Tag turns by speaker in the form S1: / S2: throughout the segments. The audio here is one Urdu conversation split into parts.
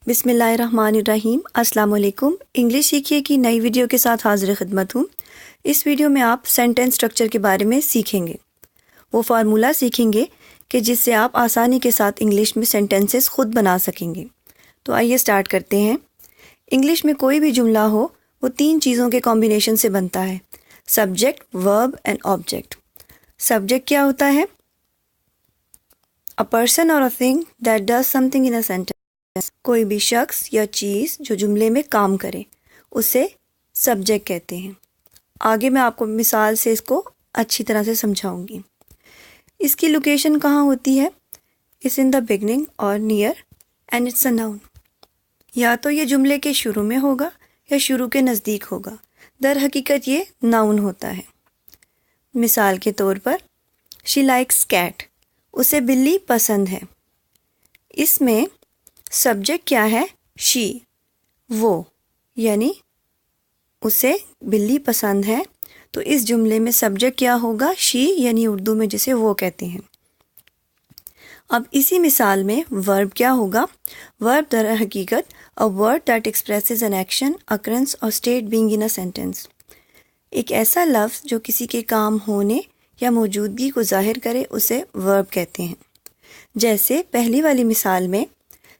S1: بسم اللہ الرحمن الرحیم۔ السلام علیکم۔ انگلش سیکھیے کی نئی ویڈیو کے ساتھ حاضر خدمت ہوں۔ اس ویڈیو میں آپ سینٹینس اسٹرکچر کے بارے میں سیکھیں گے، وہ فارمولا سیکھیں گے کہ جس سے آپ آسانی کے ساتھ انگلش میں سینٹینسز خود بنا سکیں گے۔ تو آئیے سٹارٹ کرتے ہیں۔ انگلش میں کوئی بھی جملہ ہو وہ 3 چیزوں کے کمبینیشن سے بنتا ہے: سبجیکٹ، ورب اینڈ آبجیکٹ۔ سبجیکٹ کیا ہوتا ہے؟ A person or a thing that does something in a sentence۔ کوئی بھی شخص یا چیز جو جملے میں کام کرے اسے سبجیکٹ کہتے ہیں۔ آگے میں آپ کو مثال سے اس کو اچھی طرح سے سمجھاؤں گی۔ اس کی لوکیشن کہاں ہوتی ہے؟ It's in the beginning or near and it's a noun۔ یا تو یہ جملے کے شروع میں ہوگا یا شروع کے نزدیک ہوگا، در حقیقت یہ ناؤن ہوتا ہے۔ مثال کے طور پر She likes cat۔ اسے بلی پسند ہے۔ اس میں سبجیکٹ کیا ہے؟ شی، وہ، یعنی اسے بلی پسند ہے، تو اس جملے میں سبجیکٹ کیا ہوگا؟ شی، یعنی اردو میں جسے وہ کہتے ہیں۔ اب اسی مثال میں ورب کیا ہوگا؟ ورب در حقیقت a word that expresses an action, occurrence or state being in a sentence۔ ایک ایسا لفظ جو کسی کے کام ہونے یا موجودگی کو ظاہر کرے اسے ورب کہتے ہیں۔ جیسے پہلی والی مثال میں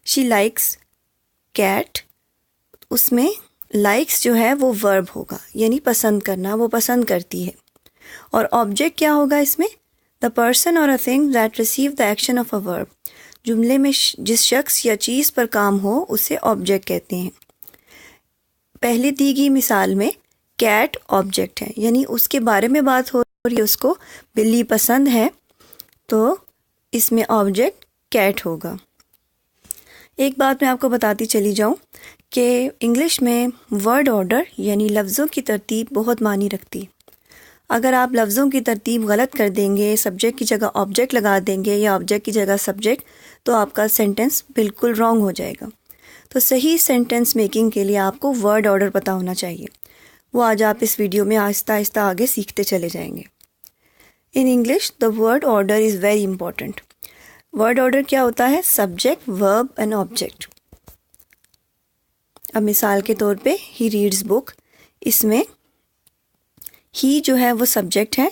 S1: She likes cat، اس میں likes جو ہے وہ ورب ہوگا، یعنی پسند کرنا، وہ پسند کرتی ہے۔ اور آبجیکٹ کیا ہوگا اس میں؟ The person or a thing that receive the action of a verb۔ جملے میں جس شخص یا چیز پر کام ہو اسے آبجیکٹ کہتے ہیں۔ پہلے دی گئی مثال میں کیٹ آبجیکٹ ہے، یعنی اس کے بارے میں بات ہو رہی ہے، اس کو بلی پسند ہے، تو اس میں آبجیکٹ کیٹ ہوگا۔ ایک بات میں آپ کو بتاتی چلی جاؤں کہ انگلش میں ورڈ آرڈر یعنی لفظوں کی ترتیب بہت معنی رکھتی۔ اگر آپ لفظوں کی ترتیب غلط کر دیں گے، سبجیکٹ کی جگہ آبجیکٹ لگا دیں گے یا آبجیکٹ کی جگہ سبجیکٹ، تو آپ کا سینٹینس بالکل رانگ ہو جائے گا۔ تو صحیح سینٹینس میکنگ کے لیے آپ کو ورڈ آرڈر پتہ ہونا چاہیے، وہ آج آپ اس ویڈیو میں آہستہ آہستہ آگے سیکھتے چلے جائیں گے۔ In English the word order is very important. Word order کیا ہوتا ہے؟ سبجیکٹ، ورب اینڈ آبجیکٹ۔ اب مثال کے طور پہ ہی ریڈز بک، اس میں ہی جو ہے وہ سبجیکٹ ہے،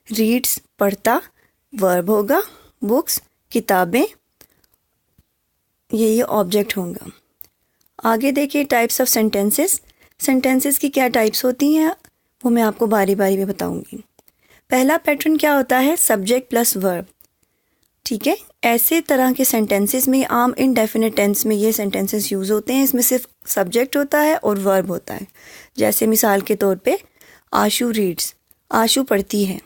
S1: ریڈز پڑھتا، ورب ہوگا، بکس کتابیں، یہ آبجیکٹ ہوں گا۔ آگے دیکھیے ٹائپس آف سینٹینسز۔ سینٹینسز کی کیا ٹائپس ہوتی ہیں وہ میں آپ کو باری باری میں بتاؤں گی۔ پہلا پیٹرن کیا ہوتا ہے؟ سبجیکٹ پلس ورب۔ ٹھیک ہے، ایسے طرح کے سینٹینسز میں عام انڈیفینٹ ٹینس میں یہ سینٹینسز یوز ہوتے ہیں، اس میں صرف سبجیکٹ ہوتا ہے اور ورب ہوتا ہے۔ جیسے مثال کے طور پہ آشو ریڈز، آشو پڑھتی ہے۔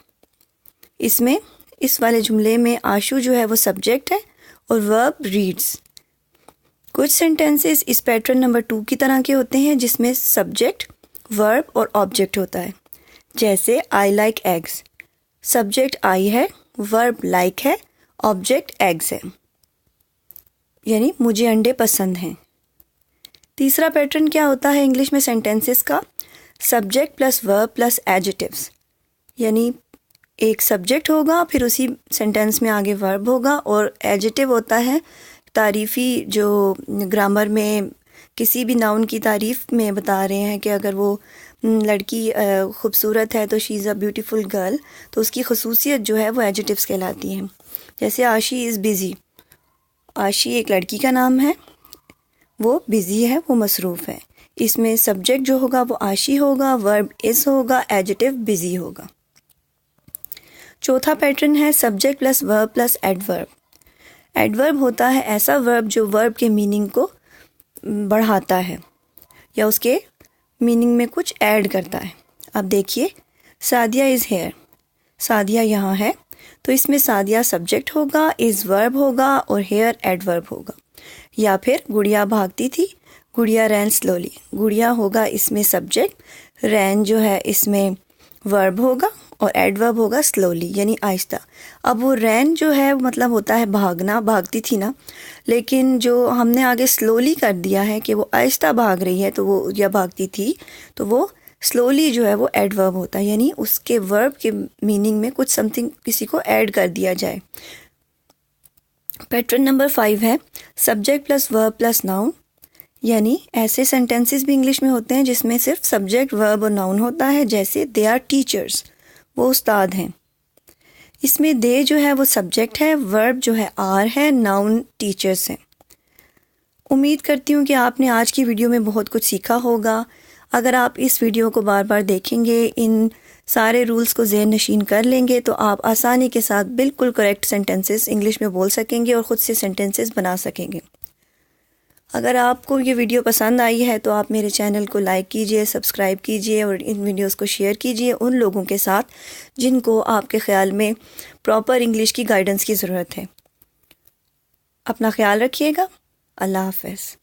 S1: اس میں اس والے جملے میں آشو جو ہے وہ سبجیکٹ ہے اور ورب ریڈز۔ کچھ سینٹینسز اس پیٹرن نمبر 2 کی طرح کے ہوتے ہیں جس میں سبجیکٹ، ورب اور آبجیکٹ ہوتا ہے۔ جیسے I like eggs, subject I ہے، ورب لائک ہے، آبجیکٹ ایگز ہے، یعنی مجھے انڈے پسند ہیں۔ تیسرا پیٹرن کیا ہوتا ہے انگلش میں سینٹینسز کا؟ Subject plus verb plus adjectives, یعنی ایک سبجیکٹ ہوگا پھر اسی سینٹینس میں آگے ورب ہوگا، اور ایڈجیکٹو ہوتا ہے تعریفی، جو گرامر میں کسی بھی ناؤن کی تعریف میں بتا رہے ہیں کہ اگر وہ لڑکی خوبصورت ہے تو شی از اے بیوٹیفل گرل، تو اس کی خصوصیت جو ہے وہ ایڈجیکٹوز کہلاتی ہیں۔ جیسے آشی از بزی، آشی ایک لڑکی کا نام ہے، وہ بزی ہے، وہ مصروف ہے۔ اس میں سبجیکٹ جو ہوگا وہ آشی ہوگا، ورب از ہوگا، ایڈجیکٹو بزی ہوگا۔ چوتھا پیٹرن ہے subject plus verb plus adverb. Adverb ہوتا ہے ایسا ورب جو ورب کے میننگ کو بڑھاتا ہے یا اس کے میننگ میں کچھ ایڈ کرتا ہے۔ اب دیکھیے سعدیہ از ہیئر، سعدیہ یہاں ہے، تو اس میں سعدیہ سبجیکٹ ہوگا، از ورب ہوگا اور ہیئر ایڈورب ہوگا۔ یا پھر گڑیا بھاگتی تھی، گڑیا رین سلولی، گڑیا ہوگا اس میں سبجیکٹ، رین جو ہے اس میں ورب ہوگا اور ایڈورب ہوگا سلولی، یعنی آہستہ۔ اب وہ رین جو ہے مطلب ہوتا ہے بھاگنا، بھاگتی تھی نا، لیکن جو ہم نے آگے سلولی کر دیا ہے کہ وہ آہستہ بھاگ رہی ہے، تو وہ یا بھاگتی تھی، تو وہ سلولی جو ہے وہ ایڈورب ہوتا ہے، یعنی اس کے ورب کے میننگ میں کچھ سم تھنگ کسی کو ایڈ کر دیا جائے۔ پیٹرن نمبر 5 ہے subject plus verb plus noun. یعنی ایسے سینٹینسز بھی انگلش میں ہوتے ہیں جس میں صرف سبجیکٹ ورب اور ناؤن ہوتا ہے، جیسے دے آر ٹیچرز، وہ استاد ہیں۔ اس میں دے جو ہے وہ سبجیکٹ ہے، ورب جو ہے آر ہے، ناؤن ٹیچرز ہیں۔ امید کرتی ہوں کہ آپ نے آج کی ویڈیو میں بہت کچھ سیکھا ہوگا۔ اگر آپ اس ویڈیو کو بار بار دیکھیں گے، ان سارے رولز کو ذہن نشین کر لیں گے، تو آپ آسانی کے ساتھ بالکل کریکٹ سینٹینسز انگلش میں بول سکیں گے اور خود سے سینٹینسز بنا سکیں گے۔ اگر آپ کو یہ ویڈیو پسند آئی ہے تو آپ میرے چینل کو لائک کیجئے، سبسکرائب کیجئے اور ان ویڈیوز کو شیئر کیجئے ان لوگوں کے ساتھ جن کو آپ کے خیال میں پراپر انگلش کی گائیڈنس کی ضرورت ہے۔ اپنا خیال رکھیے گا۔ اللہ حافظ۔